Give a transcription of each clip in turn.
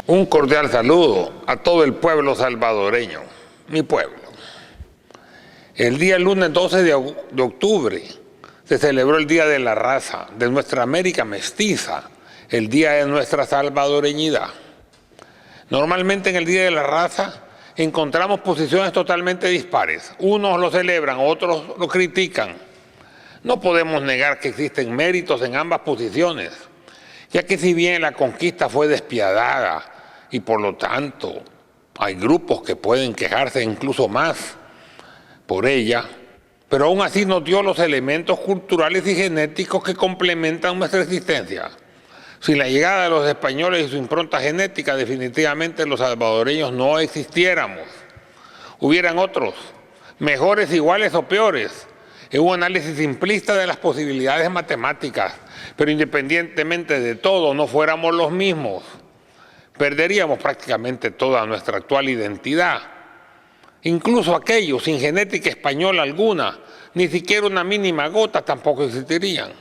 Un cordial saludo a todo el pueblo salvadoreño, mi pueblo. El día lunes 12 de octubre se celebró el Día de la Raza, de nuestra América mestiza, el Día de nuestra salvadoreñidad. Normalmente en el Día de la Raza encontramos posiciones totalmente dispares. Unos lo celebran, otros lo critican. No podemos negar que existen méritos en ambas posiciones, ya que si bien la conquista fue despiadada y por lo tanto hay grupos que pueden quejarse incluso más por ella, pero aún así nos dio los elementos culturales y genéticos que complementan nuestra existencia. Sin la llegada de los españoles y su impronta genética, definitivamente los salvadoreños no existiéramos. Hubieran otros, mejores, iguales o peores, en un análisis simplista de las posibilidades matemáticas, pero independientemente de todo, no fuéramos los mismos. Perderíamos prácticamente toda nuestra actual identidad. Incluso aquellos sin genética española alguna, ni siquiera una mínima gota, tampoco existirían,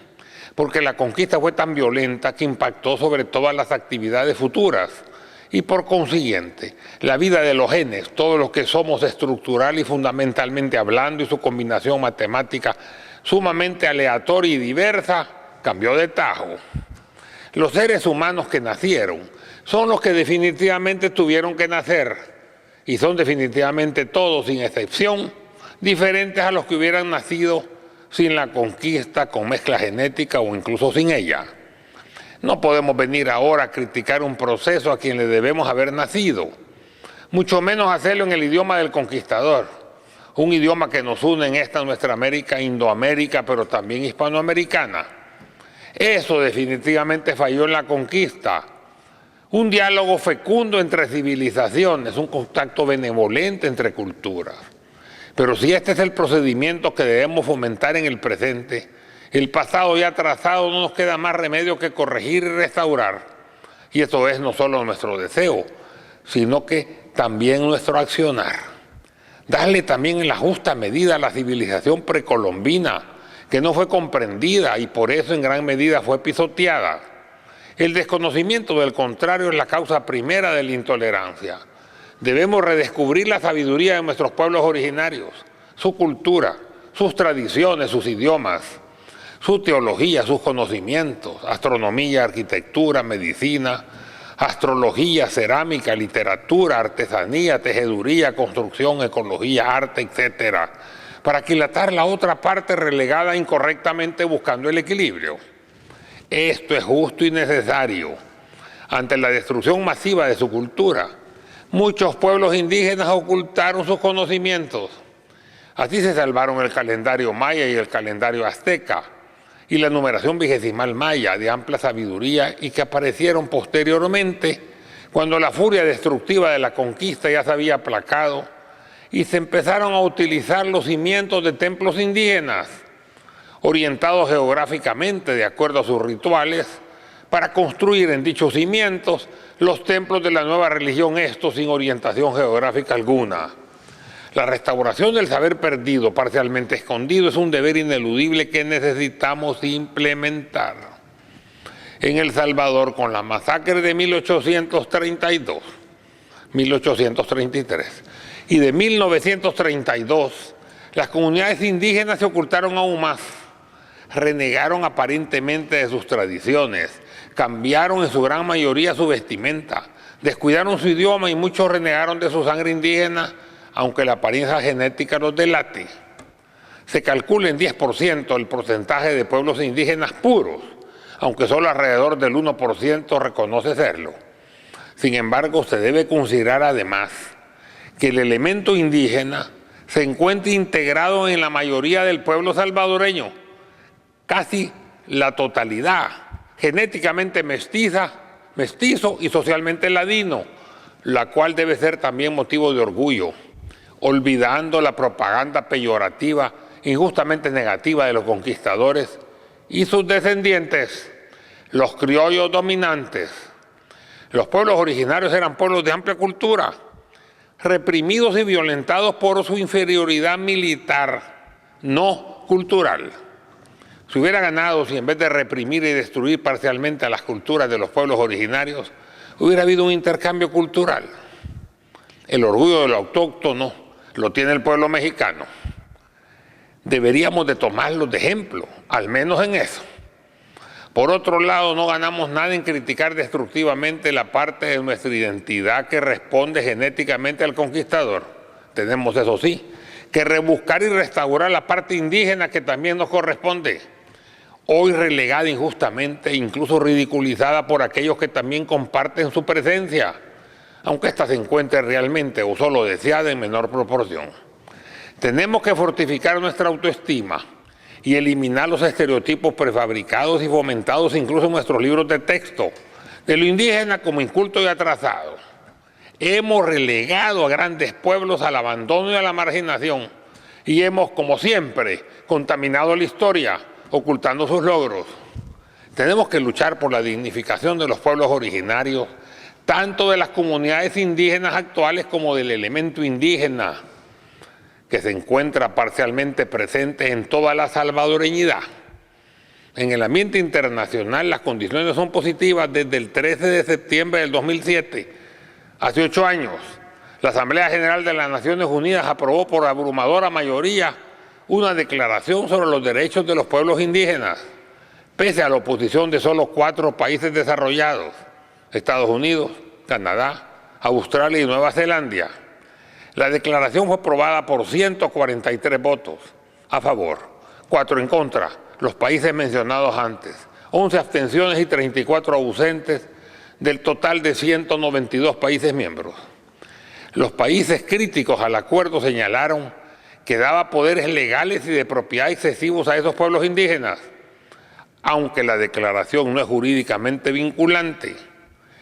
porque la conquista fue tan violenta que impactó sobre todas las actividades futuras y por consiguiente la vida de los genes, todo lo que somos estructural y fundamentalmente hablando y su combinación matemática sumamente aleatoria y diversa, cambió de tajo. Los seres humanos que nacieron son los que definitivamente tuvieron que nacer y son definitivamente todos, sin excepción, diferentes a los que hubieran nacido sin la conquista, con mezcla genética o incluso sin ella. No podemos venir ahora a criticar un proceso a quien le debemos haber nacido, mucho menos hacerlo en el idioma del conquistador, un idioma que nos une en esta nuestra América, Indoamérica, pero también hispanoamericana. Eso definitivamente falló en la conquista. Un diálogo fecundo entre civilizaciones, un contacto benevolente entre culturas. Pero si este es el procedimiento que debemos fomentar en el presente, el pasado ya trazado no nos queda más remedio que corregir y restaurar. Y eso es no solo nuestro deseo, sino que también nuestro accionar. Darle también en la justa medida a la civilización precolombina, que no fue comprendida y por eso en gran medida fue pisoteada. El desconocimiento del contrario es la causa primera de la intolerancia. Debemos redescubrir la sabiduría de nuestros pueblos originarios, su cultura, sus tradiciones, sus idiomas, su teología, sus conocimientos, astronomía, arquitectura, medicina, astrología, cerámica, literatura, artesanía, tejeduría, construcción, ecología, arte, etcétera, para aquilatar la otra parte relegada incorrectamente buscando el equilibrio. Esto es justo y necesario. Ante la destrucción masiva de su cultura, muchos pueblos indígenas ocultaron sus conocimientos. Así se salvaron el calendario maya y el calendario azteca y la numeración vigesimal maya de amplia sabiduría y que aparecieron posteriormente cuando la furia destructiva de la conquista ya se había aplacado y se empezaron a utilizar los cimientos de templos indígenas, orientados geográficamente de acuerdo a sus rituales, para construir en dichos cimientos los templos de la nueva religión, esto sin orientación geográfica alguna. La restauración del saber perdido, parcialmente escondido, es un deber ineludible que necesitamos implementar. En El Salvador, con la masacre de 1832, 1833 y de 1932, las comunidades indígenas se ocultaron aún más. Renegaron aparentemente de sus tradiciones, cambiaron en su gran mayoría su vestimenta, descuidaron su idioma y muchos renegaron de su sangre indígena, aunque la apariencia genética los delate. Se calcula en 10% el porcentaje de pueblos indígenas puros, aunque solo alrededor del 1% reconoce serlo. Sin embargo, se debe considerar además que el elemento indígena se encuentra integrado en la mayoría del pueblo salvadoreño, casi la totalidad, genéticamente mestizo y socialmente ladino, la cual debe ser también motivo de orgullo, olvidando la propaganda peyorativa, injustamente negativa de los conquistadores y sus descendientes, los criollos dominantes. Los pueblos originarios eran pueblos de amplia cultura, reprimidos y violentados por su inferioridad militar, no cultural. Se hubiera ganado si en vez de reprimir y destruir parcialmente a las culturas de los pueblos originarios, hubiera habido un intercambio cultural. El orgullo de lo autóctono lo tiene el pueblo mexicano. Deberíamos de tomarlos de ejemplo, al menos en eso. Por otro lado, no ganamos nada en criticar destructivamente la parte de nuestra identidad que responde genéticamente al conquistador. Tenemos, eso sí, que rebuscar y restaurar la parte indígena que también nos corresponde, hoy relegada injustamente e incluso ridiculizada por aquellos que también comparten su presencia, aunque ésta se encuentre realmente o solo deseada en menor proporción. Tenemos que fortificar nuestra autoestima y eliminar los estereotipos prefabricados y fomentados incluso en nuestros libros de texto, de lo indígena como inculto y atrasado. Hemos relegado a grandes pueblos al abandono y a la marginación y hemos, como siempre, contaminado la historia, ocultando sus logros. Tenemos que luchar por la dignificación de los pueblos originarios, tanto de las comunidades indígenas actuales como del elemento indígena, que se encuentra parcialmente presente en toda la salvadoreñidad. En el ambiente internacional las condiciones son positivas desde el 13 de septiembre del 2007. Hace 8 años, la Asamblea General de las Naciones Unidas aprobó por abrumadora mayoría una declaración sobre los derechos de los pueblos indígenas, pese a la oposición de solo 4 países desarrollados: Estados Unidos, Canadá, Australia y Nueva Zelanda. La declaración fue aprobada por 143 votos a favor, 4 en contra, los países mencionados antes, 11 abstenciones y 34 ausentes del total de 192 países miembros. Los países críticos al acuerdo señalaron que daba poderes legales y de propiedad excesivos a esos pueblos indígenas, aunque la declaración no es jurídicamente vinculante.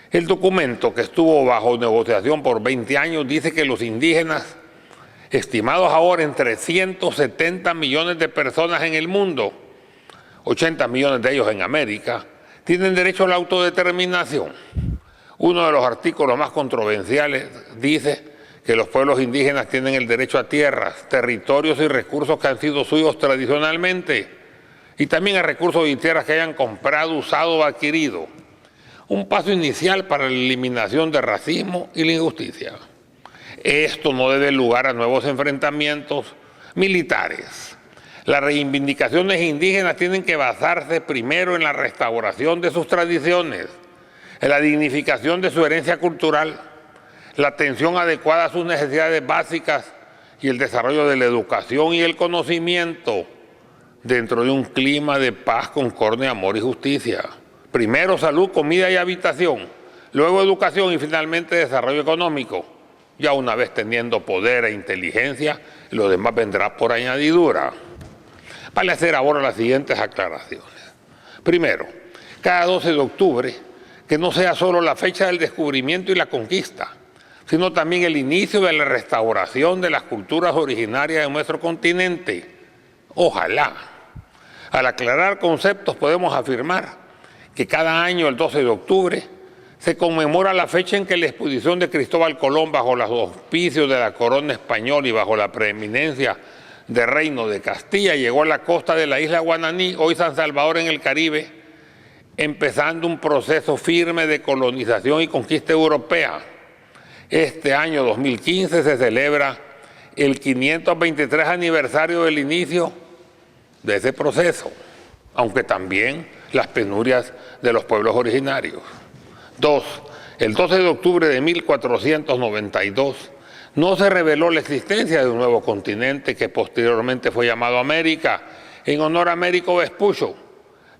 El documento, que estuvo bajo negociación por 20 años, dice que los indígenas, estimados ahora en 370 millones de personas en el mundo, 80 millones de ellos en América, tienen derecho a la autodeterminación. Uno de los artículos más controversiales dice que los pueblos indígenas tienen el derecho a tierras, territorios y recursos que han sido suyos tradicionalmente, y también a recursos y tierras que hayan comprado, usado o adquirido. Un paso inicial para la eliminación del racismo y la injusticia. Esto no debe lugar a nuevos enfrentamientos militares. Las reivindicaciones indígenas tienen que basarse primero en la restauración de sus tradiciones, en la dignificación de su herencia cultural, la atención adecuada a sus necesidades básicas y el desarrollo de la educación y el conocimiento dentro de un clima de paz, concordia, amor y justicia. Primero salud, comida y habitación, luego educación y finalmente desarrollo económico. Ya una vez teniendo poder e inteligencia, lo demás vendrá por añadidura. Vale hacer ahora las siguientes aclaraciones. Primero, cada 12 de octubre, que no sea solo la fecha del descubrimiento y la conquista, sino también el inicio de la restauración de las culturas originarias de nuestro continente. Ojalá. Al aclarar conceptos podemos afirmar que cada año, el 12 de octubre, se conmemora la fecha en que la expedición de Cristóbal Colón, bajo los auspicios de la corona española y bajo la preeminencia del Reino de Castilla, llegó a la costa de la isla Guananí, hoy San Salvador en el Caribe, empezando un proceso firme de colonización y conquista europea. Este año 2015 se celebra el 523 aniversario del inicio de ese proceso, aunque también las penurias de los pueblos originarios. 2. El 12 de octubre de 1492 no se reveló la existencia de un nuevo continente que posteriormente fue llamado América, en honor a Américo Vespucio,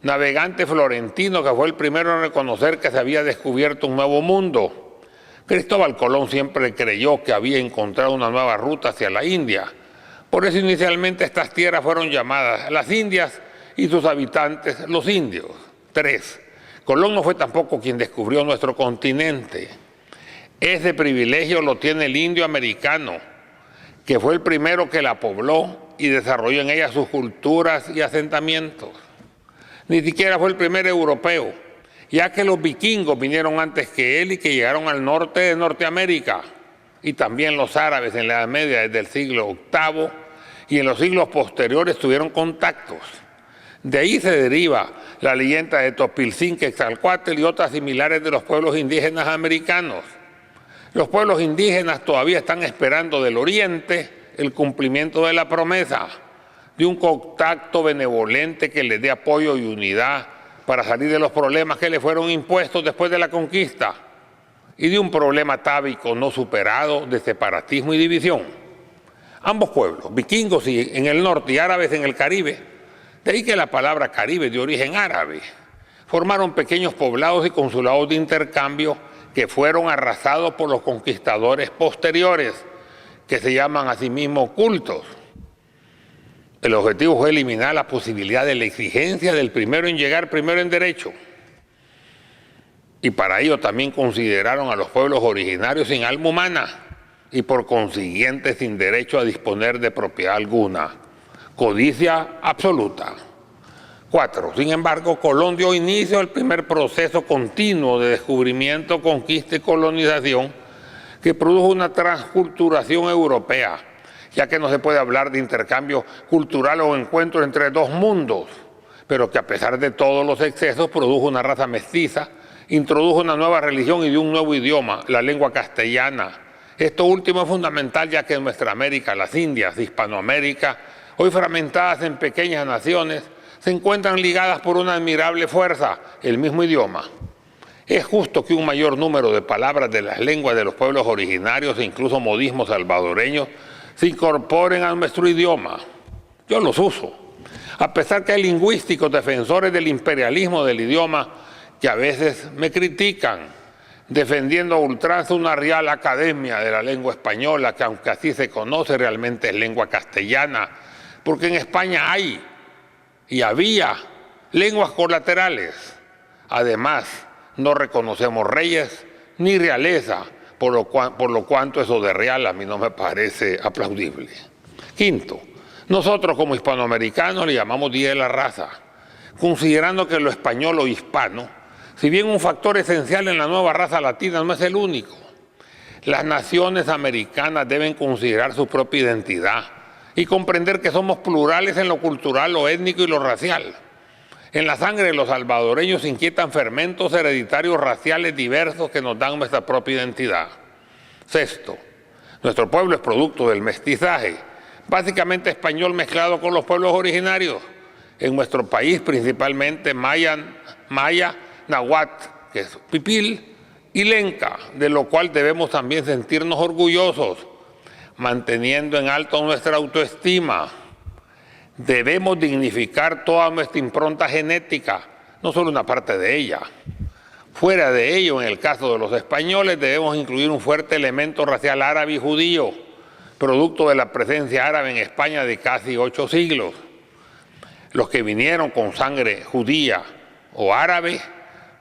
navegante florentino que fue el primero en reconocer que se había descubierto un nuevo mundo. Cristóbal Colón siempre creyó que había encontrado una nueva ruta hacia la India. Por eso inicialmente estas tierras fueron llamadas las Indias y sus habitantes los indios. 3. Colón no fue tampoco quien descubrió nuestro continente. Ese privilegio lo tiene el indio americano, que fue el primero que la pobló y desarrolló en ella sus culturas y asentamientos. Ni siquiera fue el primer europeo, ya que los vikingos vinieron antes que él y que llegaron al norte de Norteamérica, y también los árabes en la Edad Media desde el siglo VIII y en los siglos posteriores tuvieron contactos. De ahí se deriva la leyenda de Topilzin, Quetzalcóatl y otras similares de los pueblos indígenas americanos. Los pueblos indígenas todavía están esperando del Oriente el cumplimiento de la promesa de un contacto benevolente que les dé apoyo y unidad para salir de los problemas que les fueron impuestos después de la conquista y de un problema atávico no superado de separatismo y división. Ambos pueblos, vikingos en el norte y árabes en el Caribe, de ahí que la palabra Caribe de origen árabe, formaron pequeños poblados y consulados de intercambio que fueron arrasados por los conquistadores posteriores, que se llaman a sí mismos cultos. El objetivo fue eliminar la posibilidad de la exigencia del primero en llegar, primero en derecho. Y para ello también consideraron a los pueblos originarios sin alma humana y por consiguiente sin derecho a disponer de propiedad alguna. Codicia absoluta. 4. Sin embargo, Colón dio inicio al primer proceso continuo de descubrimiento, conquista y colonización que produjo una transculturación europea, ya que no se puede hablar de intercambio cultural o encuentro entre dos mundos, pero que a pesar de todos los excesos produjo una raza mestiza, introdujo una nueva religión y un nuevo idioma, la lengua castellana. Esto último es fundamental, ya que en nuestra América, las Indias, Hispanoamérica, hoy fragmentadas en pequeñas naciones, se encuentran ligadas por una admirable fuerza, el mismo idioma. Es justo que un mayor número de palabras de las lenguas de los pueblos originarios e incluso modismos salvadoreños se incorporen a nuestro idioma. Yo los uso, a pesar que hay lingüísticos defensores del imperialismo del idioma que a veces me critican, defendiendo a ultranza una Real Academia de la Lengua Española, que aunque así se conoce realmente es lengua castellana, porque en España hay y había lenguas colaterales. Además, no reconocemos reyes ni realeza, por lo cuanto eso de real a mí no me parece aplaudible. 5. Nosotros como hispanoamericanos le llamamos Día de la Raza, considerando que lo español o hispano, si bien un factor esencial en la nueva raza latina, no es el único. Las naciones americanas deben considerar su propia identidad y comprender que somos plurales en lo cultural, lo étnico y lo racial. En la sangre de los salvadoreños se inquietan fermentos hereditarios raciales diversos que nos dan nuestra propia identidad. 6. Nuestro pueblo es producto del mestizaje, básicamente español mezclado con los pueblos originarios. En nuestro país principalmente maya, náhuatl, que es pipil, y lenca, de lo cual debemos también sentirnos orgullosos, manteniendo en alto nuestra autoestima. Debemos dignificar toda nuestra impronta genética, no solo una parte de ella. Fuera de ello, en el caso de los españoles, debemos incluir un fuerte elemento racial árabe y judío, producto de la presencia árabe en España de casi 8 siglos. Los que vinieron con sangre judía o árabe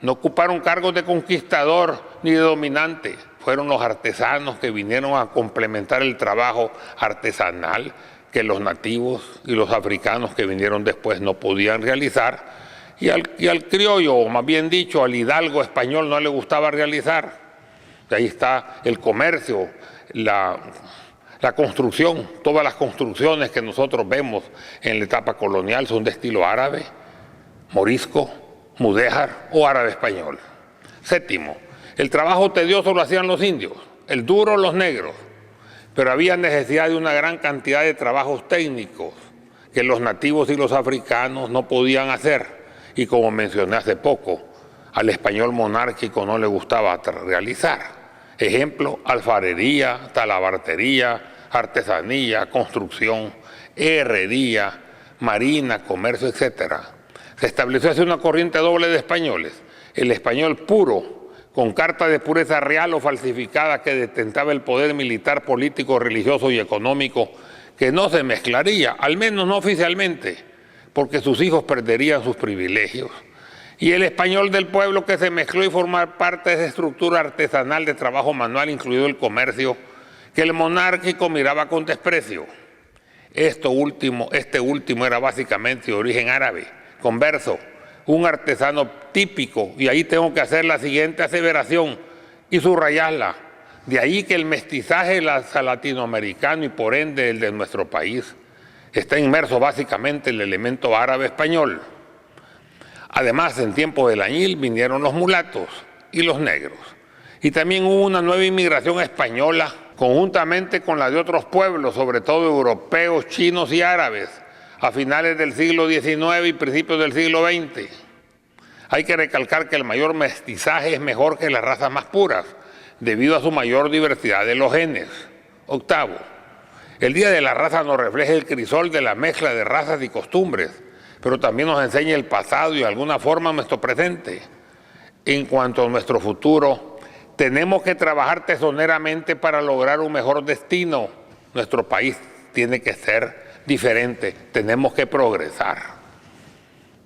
no ocuparon cargos de conquistador ni de dominante. Fueron los artesanos que vinieron a complementar el trabajo artesanal que los nativos y los africanos que vinieron después no podían realizar, y al criollo, o más bien dicho, al hidalgo español no le gustaba realizar. De ahí está el comercio, la construcción. Todas las construcciones que nosotros vemos en la etapa colonial son de estilo árabe, morisco, mudéjar o árabe español. 7. El trabajo tedioso lo hacían los indios, el duro los negros, pero había necesidad de una gran cantidad de trabajos técnicos que los nativos y los africanos no podían hacer, y como mencioné hace poco, al español monárquico no le gustaba realizar. Ejemplo, alfarería, talabartería, artesanía, construcción, herrería, marina, comercio, etc. Se estableció así una corriente doble de españoles, el español puro, con carta de pureza real o falsificada que detentaba el poder militar, político, religioso y económico, que no se mezclaría, al menos no oficialmente, porque sus hijos perderían sus privilegios. Y el español del pueblo que se mezcló y formó parte de esa estructura artesanal de trabajo manual, incluido el comercio, que el monárquico miraba con desprecio. Este último era básicamente de origen árabe, converso, un artesano típico, y ahí tengo que hacer la siguiente aseveración y subrayarla. De ahí que el mestizaje latinoamericano y por ende el de nuestro país está inmerso básicamente el elemento árabe-español. Además, en tiempo del añil vinieron los mulatos y los negros. Y también hubo una nueva inmigración española, conjuntamente con la de otros pueblos, sobre todo europeos, chinos y árabes, a finales del siglo XIX y principios del siglo XX. Hay que recalcar que el mayor mestizaje es mejor que las razas más puras, debido a su mayor diversidad de los genes. Octavo, el Día de la Raza nos refleja el crisol de la mezcla de razas y costumbres, pero también nos enseña el pasado y de alguna forma nuestro presente. En cuanto a nuestro futuro, tenemos que trabajar tesoneramente para lograr un mejor destino. Nuestro país tiene que ser diferente, tenemos que progresar,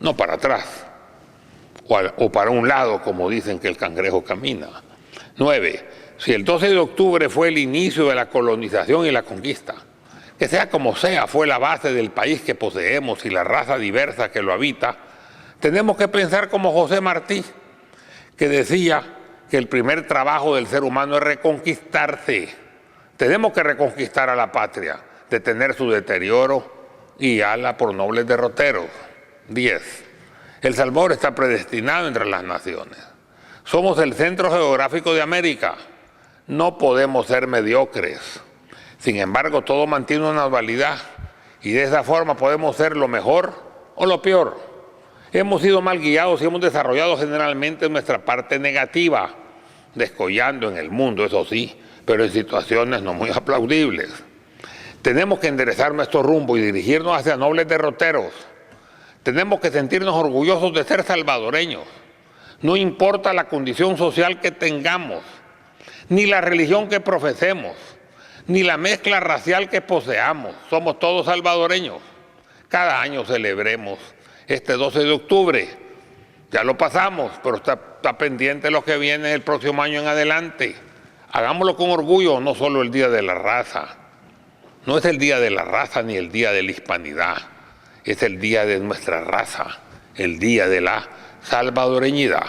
no para atrás o para un lado, como dicen que el cangrejo camina. 9. Si el 12 de octubre fue el inicio de la colonización y la conquista, que sea como sea, fue la base del país que poseemos y la raza diversa que lo habita, tenemos que pensar como José Martí, que decía que el primer trabajo del ser humano es reconquistarse. Tenemos que reconquistar a la patria, detener su deterioro y guiarla por nobles derroteros. 10. El Salvador está predestinado entre las naciones. Somos el centro geográfico de América. No podemos ser mediocres. Sin embargo, todo mantiene una dualidad y de esa forma podemos ser lo mejor o lo peor. Hemos sido mal guiados y hemos desarrollado generalmente nuestra parte negativa, descollando en el mundo, eso sí, pero en situaciones no muy aplaudibles. Tenemos que enderezar nuestro rumbo y dirigirnos hacia nobles derroteros. Tenemos que sentirnos orgullosos de ser salvadoreños. No importa la condición social que tengamos, ni la religión que profesemos, ni la mezcla racial que poseamos. Somos todos salvadoreños. Cada año celebremos este 12 de octubre. Ya lo pasamos, pero está pendiente lo que viene el próximo año en adelante. Hagámoslo con orgullo, no solo el Día de la Raza. No es el Día de la Raza ni el Día de la Hispanidad. Es el día de nuestra raza, el día de la salvadoreñidad.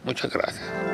Muchas gracias.